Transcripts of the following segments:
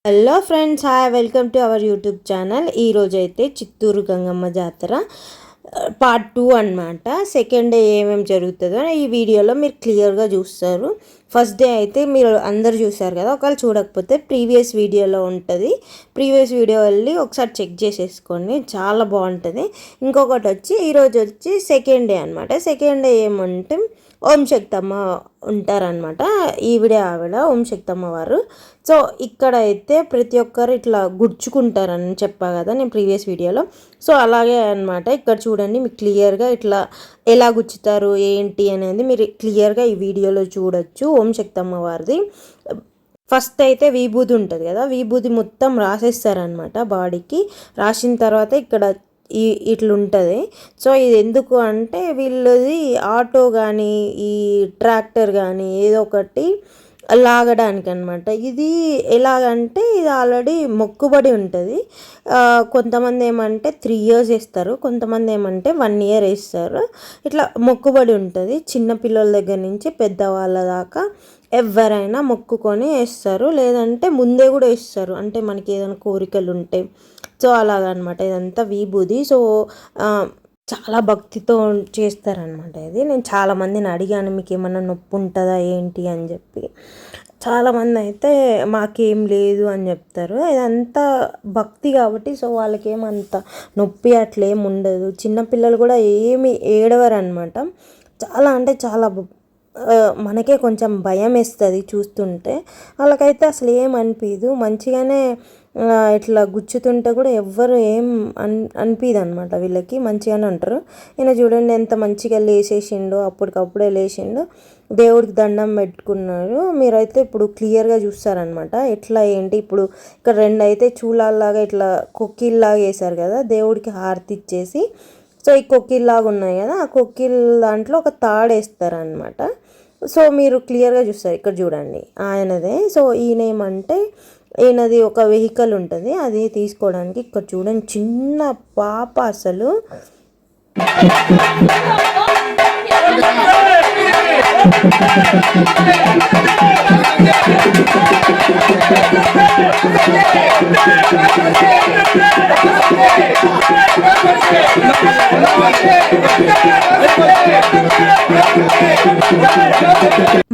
Hello friends, hi, welcome to our YouTube channel. ఈరోజైతే చిత్తూరు గంగమ్మ జాతర part 2 అనమాట. సెకండ్ డే ఏమేమి జరుగుతుందో ఈ వీడియోలో మీరు క్లియర్గా చూస్తారు. ఫస్ట్ డే అయితే మీరు అందరు చూసారు కదా, ఒకవేళ చూడకపోతే ప్రీవియస్ వీడియోలో ఉంటుంది. ప్రీవియస్ వీడియో వెళ్ళి ఒకసారి చెక్ చేసేసుకోండి, చాలా బాగుంటుంది. ఇంకొకటి వచ్చి ఈరోజు వచ్చి సెకండ్ డే అనమాట. సెకండ్ డే ఏమంటే ఓం శక్తమ్మ ఉంటారనమాట. ఆవిడ ఓం శక్తమ్మ వారు. సో ఇక్కడ అయితే ప్రతి ఒక్కరు ఇట్లా గుచ్చుకుంటారని చెప్పా కదా నేను ప్రీవియస్ వీడియోలో. సో అలాగే అనమాట. ఇక్కడ చూడండి, మీకు క్లియర్గా ఇట్లా ఎలా గుచ్చుతారు ఏంటి అనేది మీరు క్లియర్గా ఈ వీడియోలో చూడొచ్చు. ఓం శక్తమ్మ వారిది ఫస్ట్ అయితే విభూది ఉంటుంది కదా, విభూది మొత్తం రాసేస్తారనమాట బాడీకి. రాసిన తర్వాత ఇక్కడ ఇట్లుంటుంది. సో ఇది ఎందుకు అంటే వీళ్ళది ఆటో కానీ ఈ ట్రాక్టర్ కానీ ఏదో ఒకటి లాగడానికి అనమాట. ఇది ఎలాగంటే ఇది ఆల్రెడీ మొక్కుబడి ఉంటుంది. కొంతమంది ఏమంటే 3 years వేస్తారు, కొంతమంది ఏమంటే 1 year వేస్తారు. ఇట్లా మొక్కుబడి ఉంటుంది. చిన్నపిల్లల దగ్గర నుంచి పెద్దవాళ్ళ దాకా ఎవరైనా మొక్కుకొని వేస్తారు, లేదంటే ముందే కూడా వేస్తారు. అంటే మనకి ఏదైనా కోరికలు ఉంటే సో అలాగనమాట. ఇదంతా విభూది. సో చాలా భక్తితో చేస్తారనమాట ఇది. నేను చాలామందిని అడిగాను, మీకు ఏమన్నా నొప్పి ఉంటుందా ఏంటి అని చెప్పి. చాలామంది అయితే మాకేం లేదు అని చెప్తారు. ఇదంతా భక్తి కాబట్టి సో వాళ్ళకి ఏమంత నొప్పి అట్లేం ఉండదు. చిన్నపిల్లలు కూడా ఏమి ఏడవరు అనమాట. చాలా అంటే చాలా మనకే కొంచెం భయం వేస్తుంది చూస్తుంటే. వాళ్ళకైతే అసలు ఏం అనిపించదు, మంచిగానే ఇట్లా గుచ్చుతుంటే కూడా ఎవ్వరు ఏం అనిపించదు అనమాట. వీళ్ళకి మంచిగానే ఉంటారు. ఈయన చూడండి ఎంత మంచిగా లేచేసిండో, అప్పటికప్పుడే లేచిండు, దేవుడికి దండం పెట్టుకున్నారు. మీరైతే ఇప్పుడు క్లియర్గా చూస్తారనమాట ఎట్లా ఏంటి. ఇప్పుడు ఇక్కడ 2 అయితే చూలాల్లాగా ఇట్లా కొక్కిల్లాగా వేశారు కదా, దేవుడికి హారతి ఇచ్చేసి. సో ఈ కొక్కిల్లాగా ఉన్నాయి కదా, ఆ కొక్కిల్ దాంట్లో ఒక తాడు వేస్తారనమాట. సో మీరు క్లియర్గా చూస్తారు, ఇక్కడ చూడండి ఆయనదే. సో ఈయనది ఒక వెహికల్ ఉంటుంది, అది తీసుకోవడానికి. ఇక్కడ చూడండి చిన్న పాప అసలు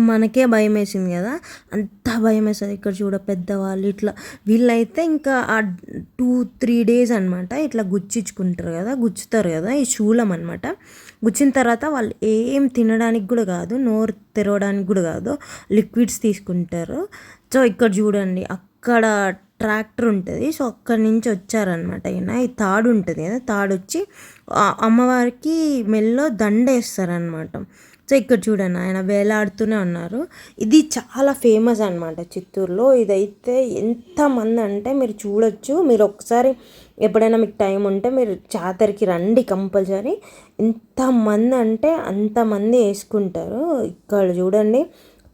మనకే భయం వేసింది కదా, అంత భయం వేస్తుంది. ఇక్కడ చూడ పెద్దవాళ్ళు ఇట్లా వీళ్ళైతే ఇంకా ఆ 2-3 days అనమాట ఇట్లా గుచ్చుతారు కదా ఈ శూలం అనమాట. గుచ్చిన తర్వాత వాళ్ళు ఏం తినడానికి కూడా కాదు, నోరు తెరవడానికి కూడా కాదు, లిక్విడ్స్ తీసుకుంటారు. సో ఇక్కడ చూడండి, అక్కడ ట్రాక్టర్ ఉంటుంది. సో అక్కడి నుంచి వచ్చారనమాట ఈయన. ఈ తాడు ఉంటుంది కదా, తాడు వచ్చి అమ్మవారికి మెల్లో దండ వేస్తారనమాట. సో ఇక్కడ చూడండి ఆయన వేలాడుతూనే ఉన్నారు. ఇది చాలా ఫేమస్ అనమాట చిత్తూరులో. ఇదైతే ఎంతమంది అంటే మీరు చూడొచ్చు. మీరు ఒకసారి ఎప్పుడైనా మీకు టైం ఉంటే మీరు జాతరకి రండి కంపల్సరీ. ఎంతమంది అంటే అంతమంది వేసుకుంటారు. ఇక్కడ చూడండి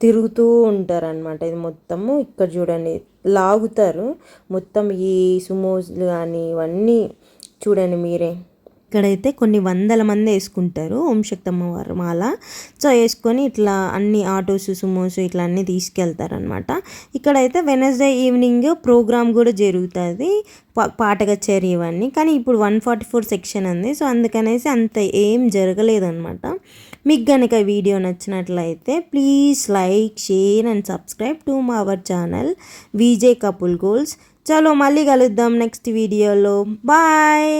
తిరుగుతూ ఉంటారనమాట. ఇది మొత్తము ఇక్కడ చూడండి లాగుతారు మొత్తం ఈ సుమోస్లు కానీ ఇవన్నీ చూడండి మీరే. ఇక్కడైతే కొన్ని 100 మంది వేసుకుంటారు ఓం శక్తమ్మ వారు మాల. సో వేసుకొని ఇట్లా అన్ని ఆటోస్ సుమోస్ ఇట్లా అన్నీ తీసుకెళ్తారనమాట. ఇక్కడైతే వెనస్డే ఈవినింగ్ ప్రోగ్రామ్ కూడా జరుగుతుంది, పాట కచేరీ ఇవన్నీ. కానీ ఇప్పుడు 144 సెక్షన్ ఉంది, సో అందుకనేసి అంత ఏం జరగలేదన్నమాట. మీకు కనుక వీడియో నచ్చినట్లయితే please like, share and subscribe to our channel VJ couple goals. చలో మళ్ళీ కలుద్దాం నెక్స్ట్ వీడియోలో. బాయ్.